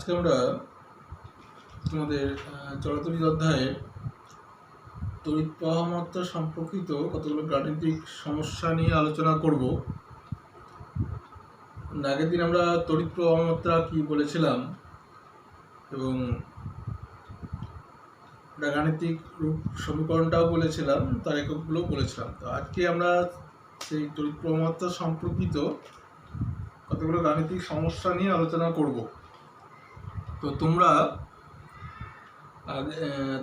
আজকে আমরা তোমাদের চলতরিত অধ্যায়ে তড়িৎ প্রবাহ মাত্রা সম্পর্কিত কতগুলো গাণিতিক সমস্যা নিয়ে আলোচনা করব। আগের দিন আমরা তড়িৎ প্রবাহ মাত্রা কি বলেছিলাম এবং গাণিতিক রূপ সমীকরণটাও বলেছিলাম, তার এককগুলো বলেছিলাম। তো আজকে আমরা সেই তড়িৎ প্রবাহ মাত্রা সম্পর্কিত কতগুলো গাণিতিক সমস্যা নিয়ে আলোচনা করব। তো তোমরা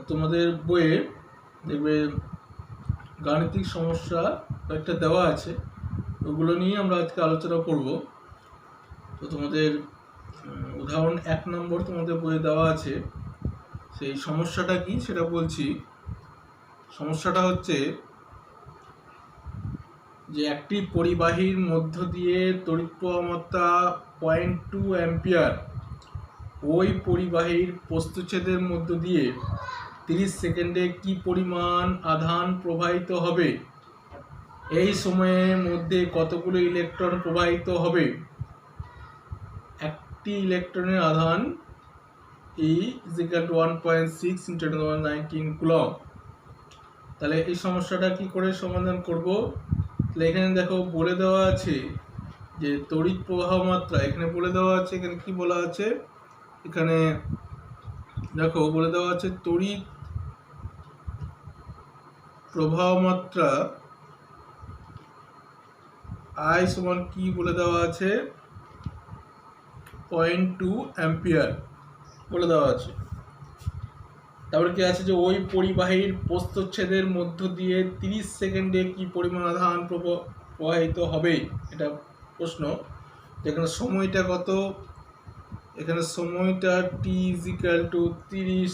তোমাদের বইয়ে দেখবে গাণিতিক সমস্যা একটা দেওয়া আছে, ওগুলো নিয়ে আমরা আজকে আলোচনা করব। তো তোমাদের উদাহরণ 1 নম্বর তোমাদের বইয়ে দেওয়া আছে। সেই সমস্যাটা কি সেটা বলছি। সমস্যাটা হচ্ছে যে একটি পরিবাহীর মধ্য দিয়ে তড়িৎ প্রবাহ মাত্রা 0.2 অ্যাম্পিয়ার ওই পরিবাহীর প্রস্থচ্ছেদের মধ্য দিয়ে 30 সেকেন্ডে কি পরিমাণ আধান প্রবাহিত হবে, এই সময়ের মধ্যে কতগুলো ইলেকট্রন প্রবাহিত হবে, একটি ইলেকট্রনের আধান E = 1.6 × 1019 কুলম্ব। তাহলে এই সমস্যাটা কি করে সমাধান করব? তাহলে এখানে দেখো বলে দেওয়া আছে যে তড়িৎ প্রবাহ মাত্রা, এখানে বলে দেওয়া আছে, এখানে কি বলা আছে, এখানে দেখো বলে দেওয়া আছে তড়িৎ প্রবাহ মাত্রা I সমান কি বলে দেওয়া আছে, 0.2 অ্যাম্পিয়ার বলে দেওয়া আছে। তারপরে কি আছে যে ওই পরিবাহীর প্রস্থচ্ছেদের মধ্য দিয়ে 30 সেকেন্ডে কি পরিমাণ আধান প্রবাহিত হবে, এটা প্রশ্ন। এখানে সময়টা কত, এখানে সময়টা t = 30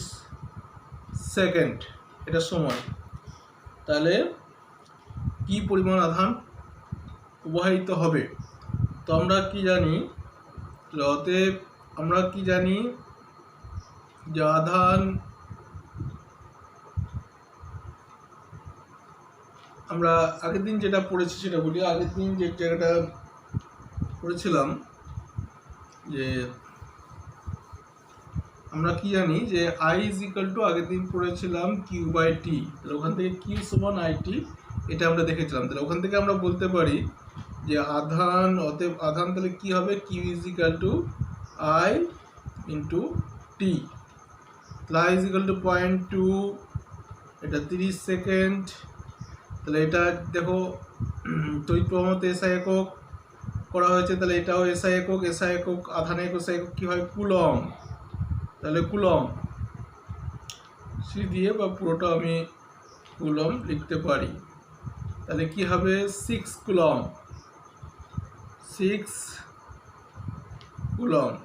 সেকেন্ড, এটা সময়। তাহলে কি পরিমাণ আধান প্রবাহিত হবে, তো আমরা কি জানি, অতএব আমরা কি জানি যে আধান, আমরা আগের দিন যেটা পড়েছি সেটা বলি। আগের দিন যে জায়গাটা পড়েছিলাম যে আমরা কি জানি যে I = আগের দিন পড়েছিলাম Q/T, তাহলে ওখান থেকে Q সমান IT, এটা আমরা দেখেছিলাম। তাহলে ওখান থেকে আমরা বলতে পারি যে আধান, অতএব আধান তাহলে কি হবে, Q = I × T। তাহলে I = 0.2, এটা 30 সেকেন্ড। তাহলে এটা দেখো তড়িৎ প্রবাহ মাত্রা SI একক করা হয়েছে, তাহলে এটাও SI একক, SI একক আধান একক, SI একক কি হয়, কুলম্ব। তাহলে কুলম্ব সি দিয়ে বা পুরোটা আমি কুলম্ব লিখতে পারি। তাহলে কি হবে, 6 কুলম্ব, 6 কুলম্ব।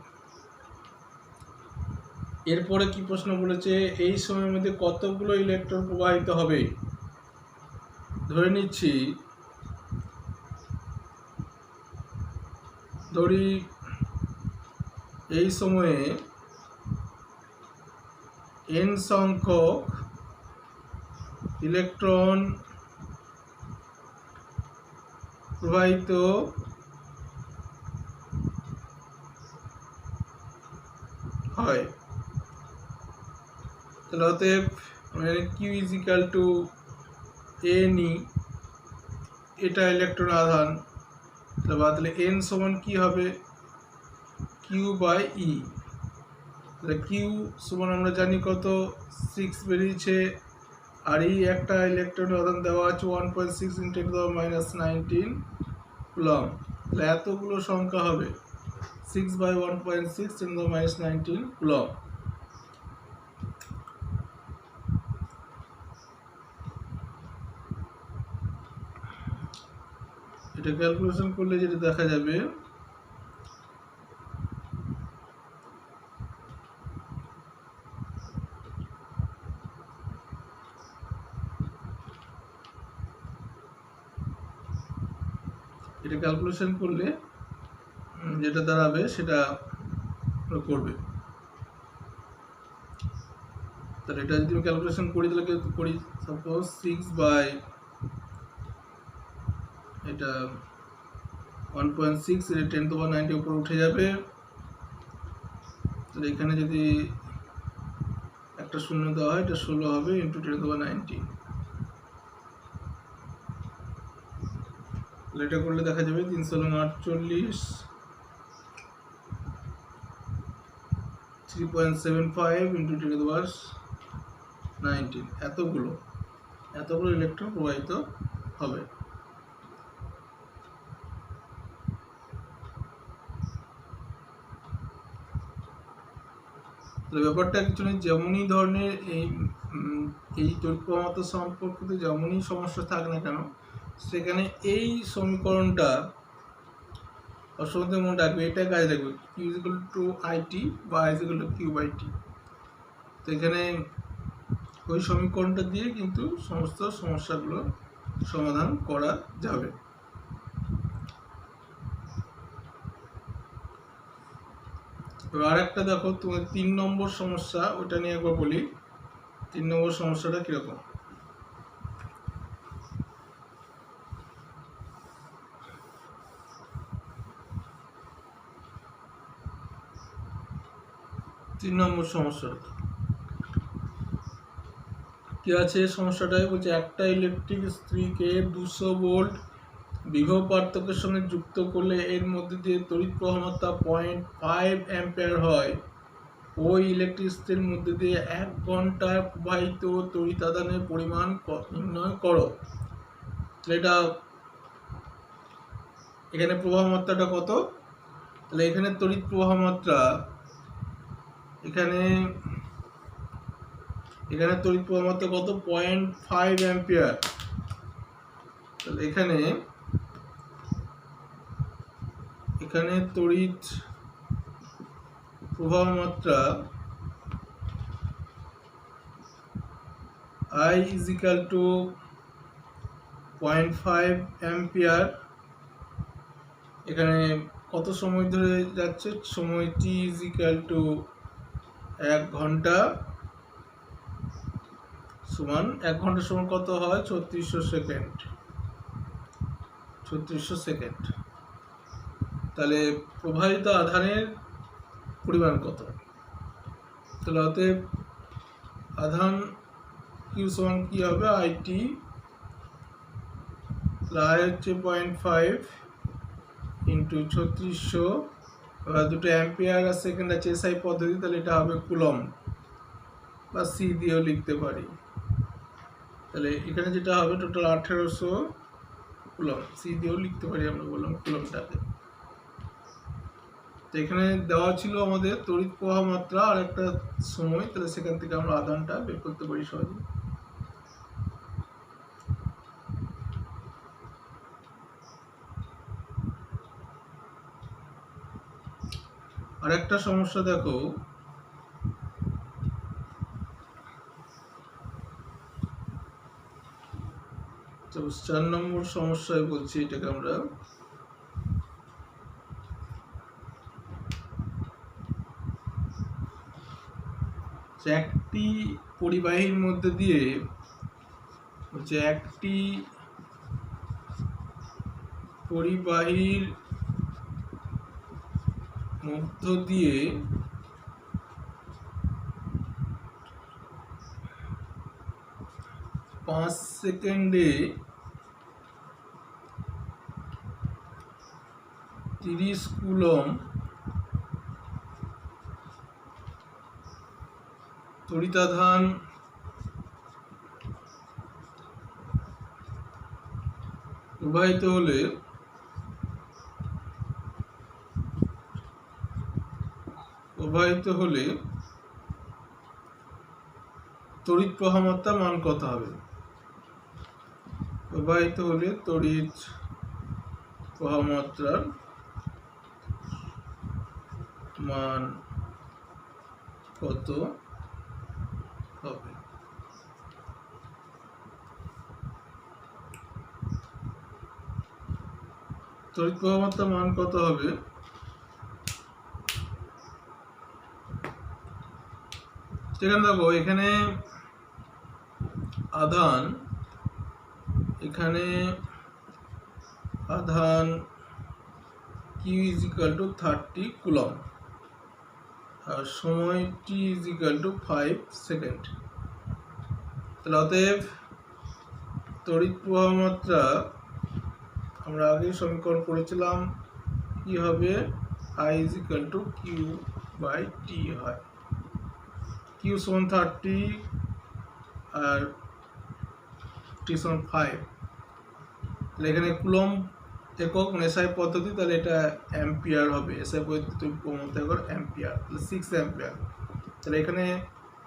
এরপরে কি প্রশ্ন বলেছে, এই সময়ের মধ্যে কতগুলো ইলেকট্রন প্রবাহিত হবে। ধরে নিচ্ছি, ধরি এই সময়ে n সংখ্যক ইলেকট্রন প্রবাহিত হয়। তাহলে অতএব Q = A নিই, এটা ইলেকট্রন আধান। তাহলে n সমান কি হবে, Q/E। তাহলে Q সমান আমরা জানি কত, 6 বেরিয়েছে, আর এই একটা ইলেকট্রন আধান দেওয়া আছে 1.6 × 1019 কুলম্ব। তাহলে এতগুলো সংখ্যা হবে 6/1.6 × 1019 কুলম্ব। এটা ক্যালকুলেশন করলে যেটা দেখা যাবে, এটা ক্যালকুলেশন করলে যেটা দাঁড়াবে সেটা করবে। তাহলে এটা যদি ক্যালকুলেশন করি, তাহলে করি সাপোজ 6/এটা 1.6 10⁻90 উপরে উঠে যাবে, তাহলে এখানে যদি একটা শূন্য দেওয়া হয়, এটা 16 হবে ইন্টু 10⁻19। এটা করলে দেখা যাবে 348 3.75 ইন্টু 10⁻19 এতগুলো ইলেকট্রন প্রবাহিত হবে। ব্যাপারটা অ্যাকচুয়ালি যেমনই ধরনের এই তড়িৎ প্রবাহমাত্রা সম্পর্কিত যেমনই সমস্যা থাক না কেন, সেখানে এই সমীকরণটা অসম্ভব মনে রাখবে, এটা কাজে লাগবে, Q = IT বা I = Q/T। তো এখানে ওই সমীকরণটা দিয়ে কিন্তু সমস্ত সমস্যাগুলো সমাধান করা যাবে। আর একটা দেখো, তোমার 3 নম্বর সমস্যা, ওটা নিয়ে একবার বলি। 3 নম্বর সমস্যাটা কিরকম? তিন নম্বর সমস্যা কি আছে? সমস্যাটাই বলছে একটা ইলেকট্রিক স্ত্রীকে 200 ভোল্ট বিভব পার্থক্যের সঙ্গে যুক্ত করলে এর মধ্যে দিয়ে তড়িৎ প্রবাহমাত্রা 0.5 অ্যাম্পিয়ার হয়। ওই ইলেকট্রিক স্ত্রীর মধ্যে দিয়ে 1 ঘন্টায় প্রবাহিত তড়িৎ আধানের পরিমাণ নির্ণয় করো। এটা এখানে প্রবাহ মাত্রাটা কত? তাহলে এখানে তড়িৎ প্রবাহ মাত্রা, এখানে তড়িৎ প্রবাহ মাত্রা কত? 0.5 অ্যাম্পিয়ার। তাহলে এখানে তড়িৎ প্রবাহ মাত্রা I = 0.5 অ্যাম্পিয়ার। এখানে কত সময় ধরে যাচ্ছে? সময় T = 1 ঘন্টা, সমান 1 ঘন্টার সময় কত হয়? 3600 সেকেন্ড। 3600 সেকেন্ড। তাহলে প্রবাহিত আধানের পরিমাণ কত? তাহলে অতএব আধান Q সমান কি হবে? IT I হচ্ছে 0.5 ইন্টু 3600, দুটো অ্যাম্পিয়ার আর সেকেন্ড আছে SI পদ্ধতি, তাহলে এটা হবে কুলম্ব বা C দিয়েও লিখতে পারি। তাহলে এখানে যেটা হবে টোটাল 1800 কুলম্ব, C দিয়েও লিখতে পারি আমরা, বললাম কুলম্বটাকে। তো এখানে দেওয়া ছিল আমাদের তড়িৎ প্রবাহ মাত্রা আর একটা সময়, তাহলে সেখান থেকে আমরা আধানটা বের করতে পারি সহজে। আর একটা সমস্যা দেখো, 4 নম্বর সমস্যায় বলছি, এটাকে আমরা একটি পরিবাহীর মধ্যে দিয়ে একটি পরিবাহীর মধ্য দিয়ে 5 সেকেন্ডে 30 কুলম্ব তড়িতাধান প্রবাহিত হলে তড়িৎ প্রবাহ মাত্রার মান কত হবে? প্রবাহিত হলে তড়িৎ প্রবাহ মাত্রার মান কত হবে? তড়িৎ প্রবাহ মাত্রার মান কত হবে? সেখানে দেখো, এখানে আধান Q = 30 কুলম্ব, আর সময় t is equal two 5 second. তাহলে অতএব তড়িৎ প্রবাহ মাত্রা আমরা আগেই সমীকরণ করেছিলাম কি হবে, I is equal to Q by T হয়। কিউ সমান 30 আর টি সমান 5। তাহলে এখানে কুলম্ব একক মানে এসআই পদ্ধতি, তাহলে এটা অ্যাম্পিয়ার হবে। এসআই পদ্ধতি প্রমাত্রা একক অ্যাম্পিয়ার, তাহলে 6 অ্যাম্পিয়ার। তাহলে এখানে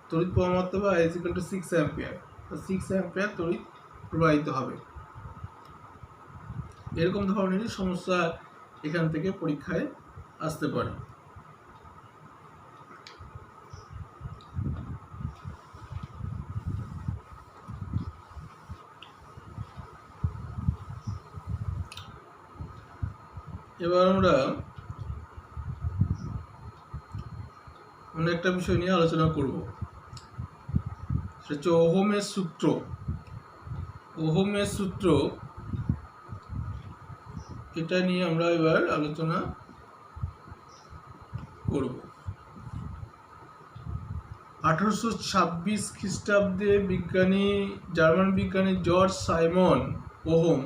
তড়িৎ প্রবাহমাত্রা হবে I is equal two 6 ampere. তো 6 অ্যাম্পিয়ার তড়িৎ প্রবাহিত হবে। এরকম ধরনেরই সমস্যা এখান থেকে পরীক্ষায় আসতে পারে। এবার আমরা অন্য একটা বিষয় নিয়ে আলোচনা করব, সেটা হচ্ছে ওহমের সূত্র। ওহমের সূত্র এটা নিয়ে আমরা এবার আলোচনা করব। 1826 খ্রিস্টাব্দে জার্মান বিজ্ঞানী জর্জ সাইমন ওহম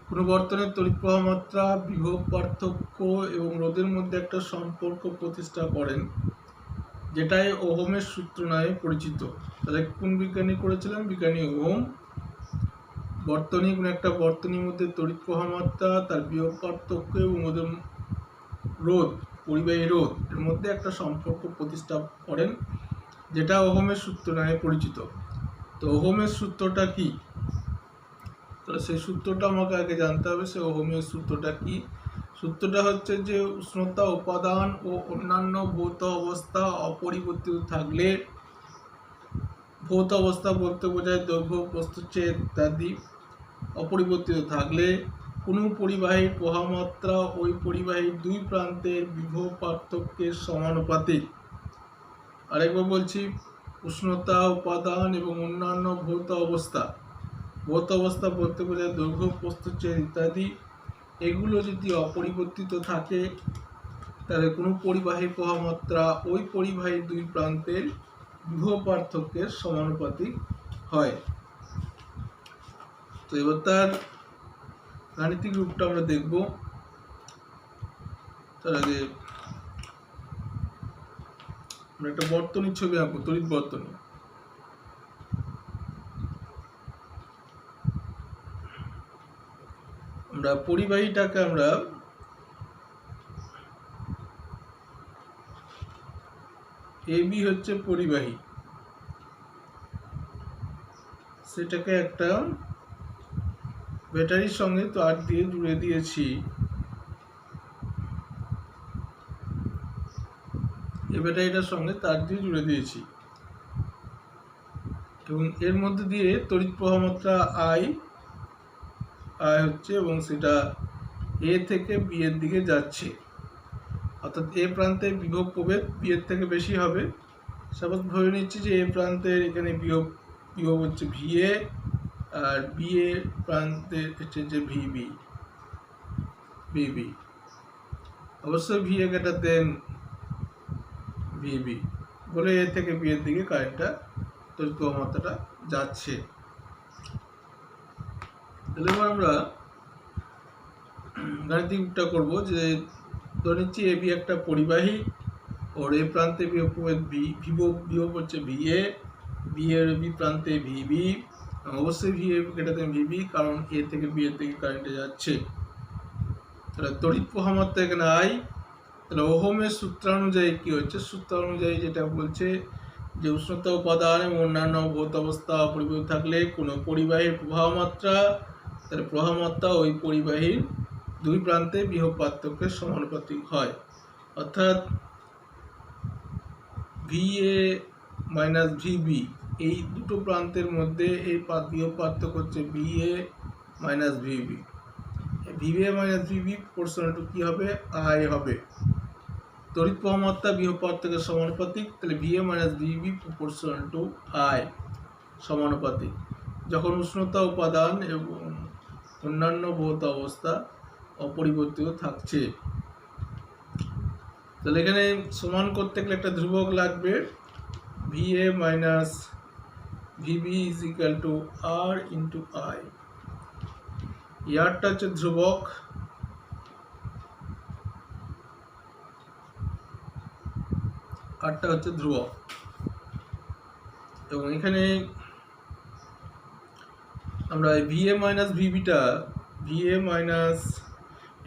পুনর্বর্তনের তড়িৎ প্রবাহ মাত্রা, বিভব পার্থক্য এবং রোধের মধ্যে একটা সম্পর্ক প্রতিষ্ঠা করেন, যেটাই ওহমের সূত্র নামে পরিচিত। তাহলে কোন বিজ্ঞানী করেছিলেন? বিজ্ঞানী ওহম। কোনো একটা বর্তনীর মধ্যে তড়িৎ প্রবাহ মাত্রা, তার বিভব পার্থক্য এবং ওদের রোধ, পরিবাহী রোধ এর মধ্যে একটা সম্পর্ক প্রতিষ্ঠা করেন, যেটা ওহমের সূত্র নামে পরিচিত। তো ওহমের সূত্রটা কি? তো সেই সূত্রটা আমাকে আগে জানতে হবে। সে ওহমের সূত্রটা কি? সূত্রটা হচ্ছে যে উষ্ণতা, উপাদান ও অন্যান্য ভৌত অবস্থা অপরিবর্তিত থাকলে, ভৌত অবস্থা বলতে বোঝায় দৈর্ঘ্য, প্রস্থচ্ছেদ ইত্যাদি অপরিবর্তিত থাকলে কোনো পরিবাহীর প্রবাহ মাত্রা ওই পরিবাহীর দুই প্রান্তের বিভব পার্থক্যের সমানুপাতিক। আরেকবার বলছি, উষ্ণতা, উপাদান এবং অন্যান্য ভৌত অবস্থা বলতে বোঝায় দৈর্ঘ্য, প্রস্থচ্ছেদ ইত্যাদি, এগুলো যদি অপরিবর্তিত থাকে তাহলে কোনো পরিবাহীর প্রবাহ মাত্রা ওই পরিবাহীর দুই প্রান্তের বিভব পার্থক্যের সমানুপাতিক হয়। তো এবার তার গাণিতিক রূপটা আমরা দেখব। তার আগে আমরা একটা বর্তনীর ছবি আঁকবো, তড়িৎ বর্তনী। আমরা পরিবাহীটাকে আমরা এবি হচ্ছে পরিবাহী, সেটাকে একটা ব্যাটারির সঙ্গে তার দিয়ে জুড়ে দিয়েছি। এই ব্যাটারিটার সঙ্গে তার দিয়ে জুড়ে দিয়েছি এবং এর মধ্যে দিয়ে তড়িৎ প্রবাহ মাত্রা আই হচ্ছে এবং সেটা এ থেকে বি এর দিকে যাচ্ছে। অর্থাৎ এ প্রান্তে বিভব প্রভেদ বি এর থেকে বেশি হবে। সাপোজ ধরে নিচ্ছি যে এ প্রান্তের এখানে বিভব হচ্ছে ভিএ আর বি এ প্রান্তে হচ্ছে যে ভিবি। অবশ্যই ভিএ গ্রেটার দেন ভিবি বলে এ থেকে বি এর দিকে কারেন্টটা, তড়িৎ প্রবাহ মাত্রাটা যাচ্ছে। তাহলে এবার আমরা গাণিতিক রূপটা করবো, যে ধরে নিচ্ছি এ বি একটা পরিবাহী, ওর এ প্রান্তে বিভব হচ্ছে ভিএ, বি এর বি প্রান্তে ভিবি, অবশ্যই ভিএ গ্রেটার দেন ভিবি, কারণ এ থেকে বি এর দিকে কারেন্টে যাচ্ছে। তাহলে তড়িৎ প্রবাহ মাত্রা এখানে আই। তাহলে ওহমের সূত্রানুযায়ী কি হচ্ছে? সূত্রানুযায়ী যেটা বলছে যে উষ্ণতা, উপাদান এবং অন্যান্য ভৌত অবস্থা অপরিবর্তিত থাকলে কোনো পরিবাহীর প্রবাহ মাত্রা, তাহলে প্রবাহ মাত্রা ওই পরিবাহীর দুই প্রান্তে বিভব পার্থক্যের সমানুপাতিক হয়। অর্থাৎ ভিএ মাইনাস ভিবি, এই দুটো প্রান্তের মধ্যে এই বিভব পার্থক্য হচ্ছে VA minus VB. VA minus VB proportional to কি হবে? আই হবে। তড়িৎ প্রবাহ মাত্রা বিভব পার্থক্যের সমানুপাতিক, তাহলে VA minus VB proportional to I সমানুপাতিক। যখন উষ্ণতা, উপাদান এবং অন্যান্য ভৌত অবস্থা অপরিবর্তিত থাকছে। তো তাহলে এখানে সমান করতে গেলে একটা ধ্রুবক লাগবে, VA minus VB is equal two R into I। ইয়ারটা হচ্ছে ধ্রুবক, আরটা হচ্ছে ধ্রুবক, এবং এখানে আমরা VA মাইনাস VBটা, VA মাইনাস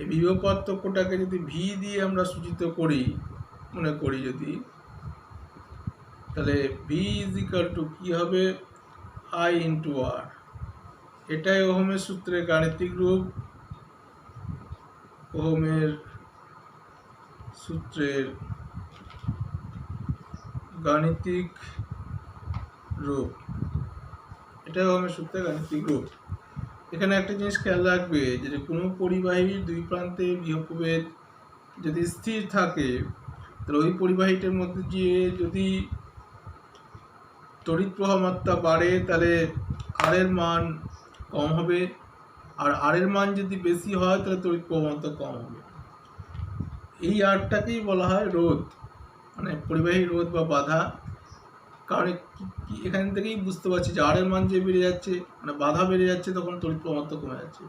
এই বিভব পার্থক্যটাকে যদি ভি দিয়ে আমরা সূচিত করি, মনে করি যদি, তাহলে ভি ইজ ইকুয়াল টু কি হবে, I ইন্টু আর। এটাই ওহমের সূত্রের গাণিতিক রূপ, ওহমের সূত্রের গাণিতিক রূপ, এটাই ওহমের সূত্রের গাণিতিক রূপ। এখানে একটা জিনিস খেয়াল রাখবে যে কোনো পরিবাহীর দুই প্রান্তে বিভব প্রভেদ যদি স্থির থাকে, তাহলে ওই পরিবাহীটার মধ্যে দিয়ে যদি তড়িৎ প্রবাহ মাত্রা বাড়ে তাহলে আর এর মান কম হবে, আর আর এর মান যদি বেশি হয় তাহলে তড়িৎ প্রবাহ মাত্রা কম হবে। এই আরটাকেই বলা হয় রোধ, মানে পরিবাহী রোধ বা বাধা। কারণ এখান থেকেই বুঝতে পারছি যে আর এর মান যে বেড়ে যাচ্ছে, মানে বাধা বেড়ে যাচ্ছে, তখন তড়িৎ প্রবাহ মাত্রা কমে যাচ্ছে,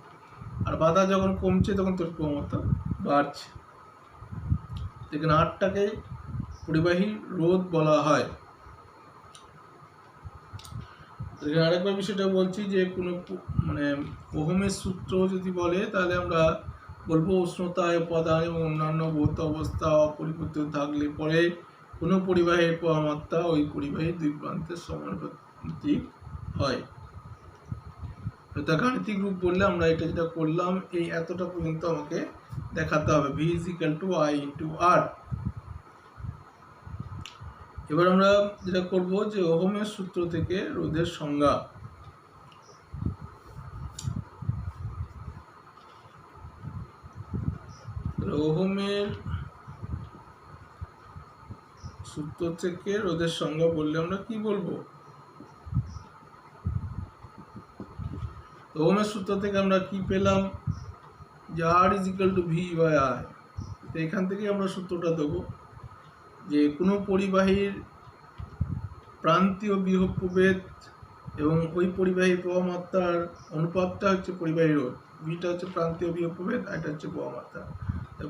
আর বাধা যখন কমছে তখন তড়িৎ প্রবাহ মাত্রা বাড়ছে। এখানে আরটাকে পরিবাহী রোধ বলা হয়। এখানে আরেকবার বিষয়টা বলছি যে কোনো মানে ওহমের সূত্র যদি বলে তাহলে আমরা বলবো উষ্ণতা, উপাদান এবং অন্যান্য ভৌত অবস্থা অপরিবর্তিত থাকলে পরে কোনো পরিবাহীর প্রবাহ মাত্রা ওই পরিবাহীর দুই প্রান্তের সমানুপাতিক হয়। এটা গাণিতিক রূপ বললে আমরা এটা যেটা করলাম, এই এতটা পর্যন্ত আমাকে দেখাতে হবে, V is equal to I into R। এবার আমরা যেটা করব যে ওহমের সূত্র থেকে রোধের সংজ্ঞা। ওহমের সূত্র থেকে রোধের সংজ্ঞা বললে আমরা কি বলবো? ওহমের সূত্র থেকে আমরা কি পেলাম যে R is equal to V by I। তো এখান থেকে আমরা সূত্রটা দেবো যে কোনো পরিবাহীর প্রান্তীয় বিভব প্রভেদ এবং ওই পরিবাহীর প্রবাহ মাত্রার অনুপাতটা হচ্ছে পরিবাহী রোধ, ভিটা হচ্ছে প্রান্তীয় বিভব প্রভেদ, এটা হচ্ছে প্রবাহ মাত্রা।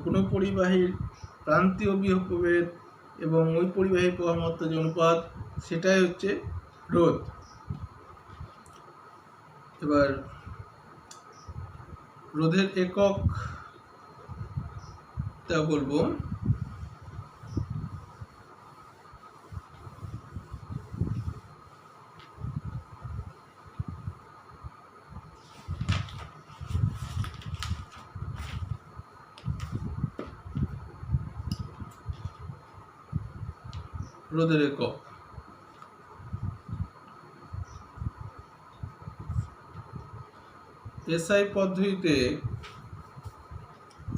কোনো পরিবাহীর প্রান্তীয় বিভব প্রভেদ এবং ওই পরিবাহীর প্রবাহ মাত্রার যে অনুপাত, সেটাই হচ্ছে রোধ। এবার রোধের এককটা বলবো, রোধের একক এসআই পদ্ধতিতে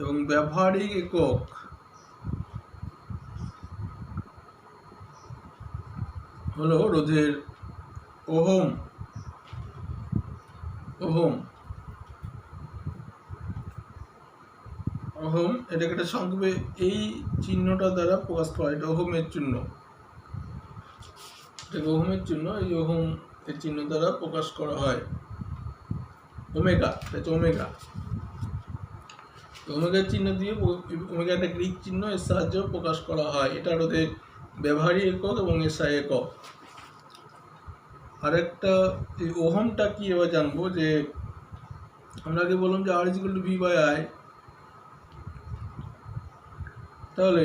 এবং ব্যবহারিক একক হলো রোধের ওহম। ওহম ওহম এটাকে একটা সংক্ষেপে এই চিহ্নটা দ্বারা প্রকাশ করা, এটা ওহমের চিহ্ন, এটা ওহমের চিহ্ন, এই ওহম এর চিহ্ন দ্বারা প্রকাশ করা হয়। ওমেগা, এটা ওমেগা, ওমেগার চিহ্ন দিয়ে, ওমেগা একটা গ্রিক চিহ্ন, এর সাহায্যে প্রকাশ করা হয়। এটা রোধের ব্যবহারিক একক এবং এসআই একক। আরেকটা ওহমটা কি এবার জানবো, যে আমরা আগে বললাম যে R is equal to V by I, তাহলে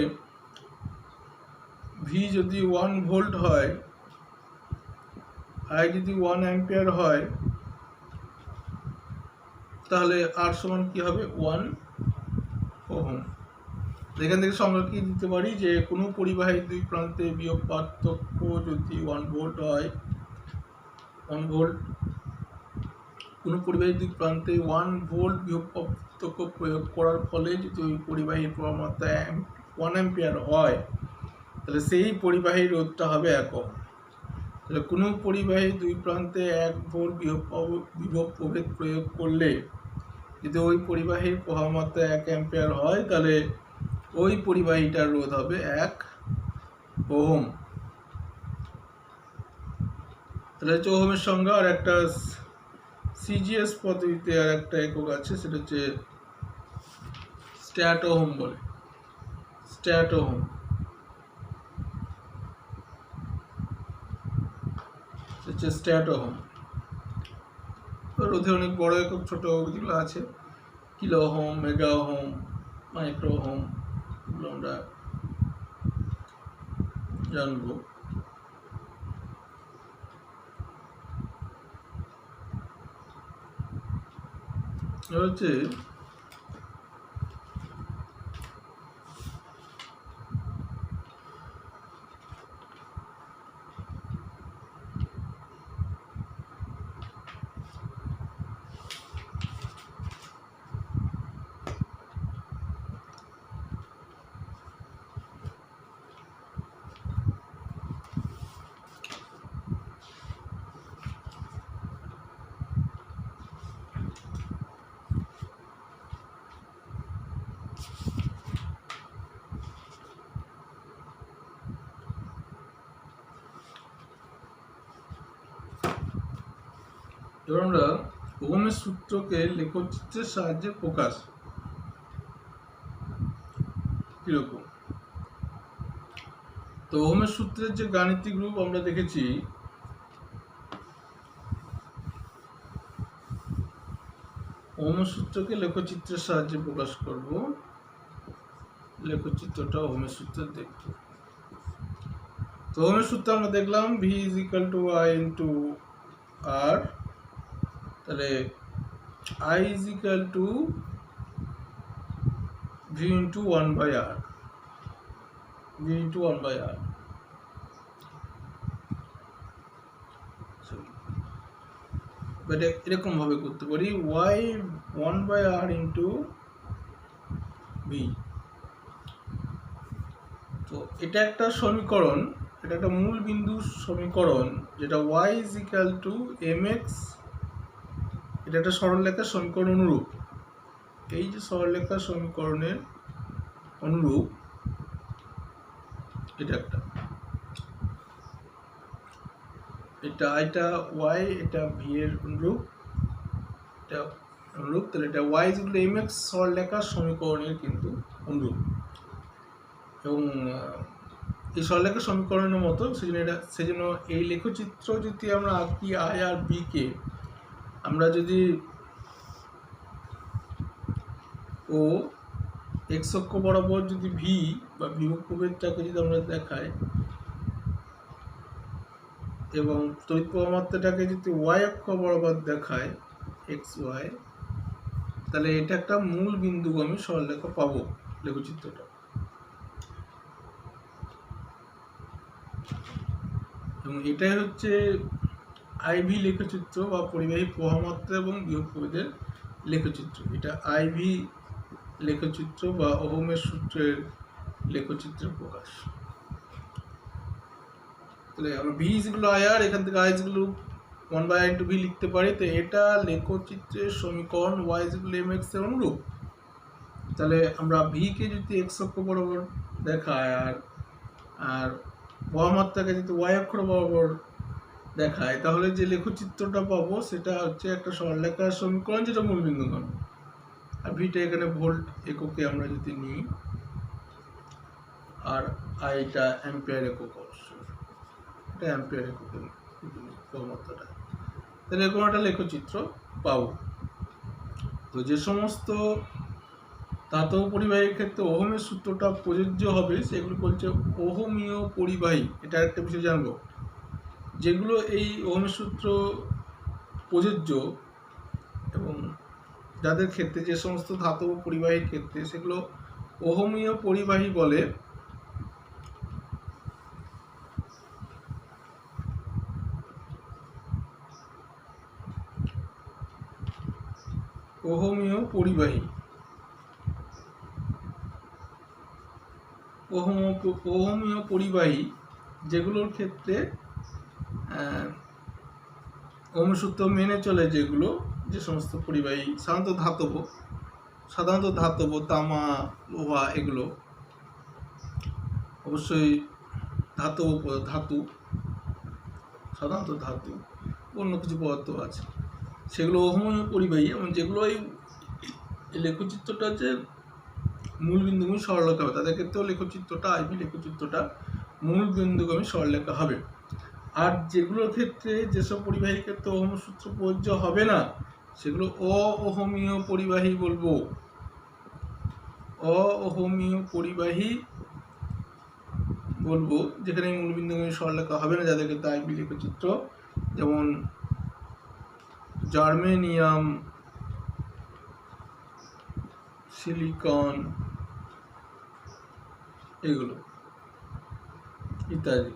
V যদি 1 ভোল্ট হয়, I যদি 1 অ্যাম্পিয়ার হয়, তাহলে R সমান কি হবে, 1 ওহম। এখান থেকে সংজ্ঞা কি দিতে পারি যে কোনো পরিবাহীর দুই প্রান্তে বিভব পার্থক্য যদি 1 ভোল্ট হয়, 1 ভোল্ট, কোনো পরিবাহীর দুই প্রান্তে 1 ভোল্ট বিভব পার্থক্য প্রয়োগ করার ফলে যদি ওই পরিবাহীর প্রবাহ মাত্রা 1 অ্যাম্পিয়ার হয়, তাহলে সেই পরিবাহীর রোধটা হবে একক। তাহলে কোনো পরিবাহীর দুই প্রান্তে 1 ভোল্ট বিভব প্রভেদ প্রয়োগ করলে যদি ওই পরিবাহীর প্রবাহ মাত্রা 1 অ্যাম্পিয়ার হয়, তাহলে ওই পরিবাহীটার রোধ হবে 1 ওহম। তাহলে হচ্ছে ওহমের সংজ্ঞা। আর একটা সিজিএস পদ্ধতিতে আর একটা একক আছে, সেটা হচ্ছে স্ট্যাট ওহম বলে, স্ট্যাট ওহম। হচ্ছে স্ট্যাট ওহম। রোধে অনেক বড় একক, ছোট যেগুলো আছে, kilo ohm, mega ohm, micro ohm, এগুলো আমরা জানবো। হচ্ছে এবার আমরা ওহমের সূত্রকে লেখচিত্রের সাহায্যে প্রকাশ কিরকম। তো ওহমের সূত্রের যে গাণিতিক রূপ আমরা দেখেছি, ওহমের সূত্রকে লেখচিত্রের সাহায্যে প্রকাশ করব। লেখচিত্রটা ওহমের সূত্রে দেখব। তো ওহমের সূত্র আমরা দেখলাম V = I × R। তাহলে I = V × 1/R, V × 1/R। এরকম ভাবে করতে পারি, Y 1/R × V। তো এটা একটা সমীকরণ, এটা একটা মূল বিন্দু সমীকরণ, যেটা Y = mx। এটা একটা সরলরেখার সমীকরণ অনুরূপ। এই যে সরলরেখার সমীকরণের অনুরূপ, এটা একটা, এটা y, এটা v এর অনুরূপ, এটা অনুরূপ। তাহলে এটা y = mx সরলরেখার সমীকরণের কিন্তু অনুরূপ। এবং এই সরলরেখার সমীকরণের মতো, সেজন্য এই লেখচিত্র যদি আমরা আঁকি I আর B কে, আমরা যদি ও x অক্ষ বরাবর যদি v বা বিভব প্রভেদটাকে যদি আমরা দেখাই, এবং তড়িৎ প্রবাহ মাত্রাটাকে যদি y অক্ষ বরাবর দেখায় xy, তাহলে এটা একটা মূল বিন্দুগামী সরলরেখা পাবো লেখচিত্রটা। এবং এটাই হচ্ছে IV লেখচিত্র বা পরিবাহী প্রবাহ মাত্রা এবং বিভব প্রভেদের লেখচিত্র। এটা IV লেখচিত্র বা ওহমের সূত্রের লেখচিত্রের প্রকাশ। তাহলে আমরা V = IR, এখান থেকে I = 1/R × V লিখতে পারি। তো এটা লেখচিত্রের সমীকরণ Y = mx এর অনুরূপ। তাহলে আমরা V কে যদি x অক্ষ বরাবর দেখায় আর প্রবাহ মাত্রাকে যদি y অক্ষ বরাবর দেখায়, তাহলে যে লেখচিত্রটা পাবো সেটা হচ্ছে একটা সরলরেখার সমীকরণ, যেটা মূল বিন্দুগামী। আর ভিটা এখানে ভোল্ট এককে আমরা যদি নিই, আর আইটা অ্যাম্পিয়ার একক, অবশ্যই এটা অ্যাম্পিয়ার এককে প্রবণতাটা। তাহলে এরকম একটা লেখচিত্র পাবো। তো যে সমস্ত ধাতব পরিবাহীর ক্ষেত্রে ওহমের সূত্রটা প্রযোজ্য হবে, সেগুলো বলছে ওহমীয় পরিবাহী। এটা একটা বিষয় জানবো, যেগুলো এই ওহমের সূত্র প্রযোজ্য এবং যাদের ক্ষেত্রে, যে সমস্ত ধাতব পরিবাহীর ক্ষেত্রে, সেগুলো ওহমীয় পরিবাহী বলে। ওহমীয় পরিবাহী, ওহমীয় পরিবাহী যেগুলোর ক্ষেত্রে ওহমের সূত্র মেনে চলে, যেগুলো, যে সমস্ত পরিবাহী সাধারণত ধাতব, তামা, লোহা, এগুলো অবশ্যই ধাতু ধাতু, সাধারণত ধাতু, অন্য কিছু পদার্থ আছে, সেগুলো অহমীয় পরিবাহী, এবং যেগুলো এই লেখচিত্রটা যে মূল বিন্দুগামী সরলরেখা হবে, তাদের ক্ষেত্রেও লেখচিত্রটা আইভি লেখচিত্রটা মূল বিন্দুগামী সরলরেখা হবে। আর যেগুলোর ক্ষেত্রে যেসব পরিবাহীর ক্ষেত্রে ওহম সূত্র প্রযোজ্য হবে না, সেগুলো অহমীয় পরিবাহী বলবো। অহমীয় পরিবাহী বলবো, যেখানে মূল বিন্দুগামী সরলরেখা হবে না, যাদের ক্ষেত্রে আইভি লেখচিত্র, যেমন জার্মেনিয়াম, সিলিকন, এগুলো ইত্যাদি,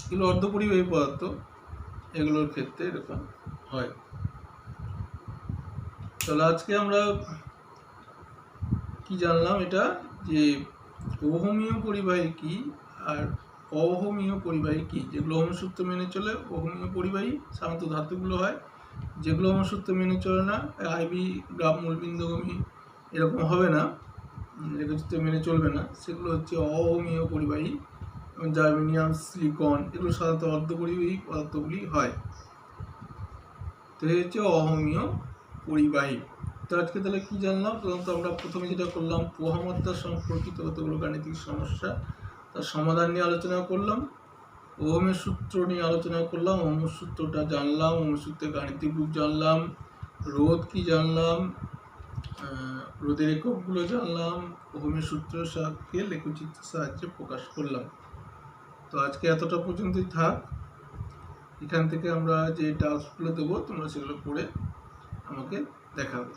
এগুলো অর্ধপরিবাহী পদার্থ, এগুলোর ক্ষেত্রে এরকম হয়। তাহলে আজকে আমরা কি জানলাম, এটা যে ওহমীয় পরিবাহী কি আর অহমীয় পরিবাহী কি। যেগুলো ওহম সূত্র মেনে চলে ওহমীয় পরিবাহী, সাধারণত ধাতুগুলো হয়। যেগুলো ওহম সূত্র মেনে চলে না, আইভি গ্রাফ মূলবিন্দুগামী এরকম হবে না, লেখচিত্র মেনে চলবে না, সেগুলো হচ্ছে অহমীয় পরিবাহী। জার্মেনিয়াম, সিলিকন, এগুলো সাধারণত অর্ধপরিবাহী পদার্থগুলি হয়। তো এই হচ্ছে অহমীয় পরিবাহী। তো আজকে তাহলে কি জানলাম, প্রথমত আমরা প্রথমে যেটা করলাম, পোহামাত্রা সম্পর্কিত কতগুলো গাণিতিক সমস্যা, তার সমাধান নিয়ে আলোচনা করলাম, ওহমের সূত্র নিয়ে আলোচনা করলাম, ওহমের সূত্রটা জানলাম, ওহমের সূত্রের গাণিতিক রূপ জানলাম, রোধ কি জানলাম, রোধের এককগুলো জানলাম, ওহমের সূত্রের সাহায্যে লেখচিত্রের সাহায্যে প্রকাশ করলাম। তো আজকে এতটা পর্যন্তই থাক। এখান থেকে আমরা যে টাস্কগুলো দেবো তোমরা সেগুলো করে আমাকে দেখাবে।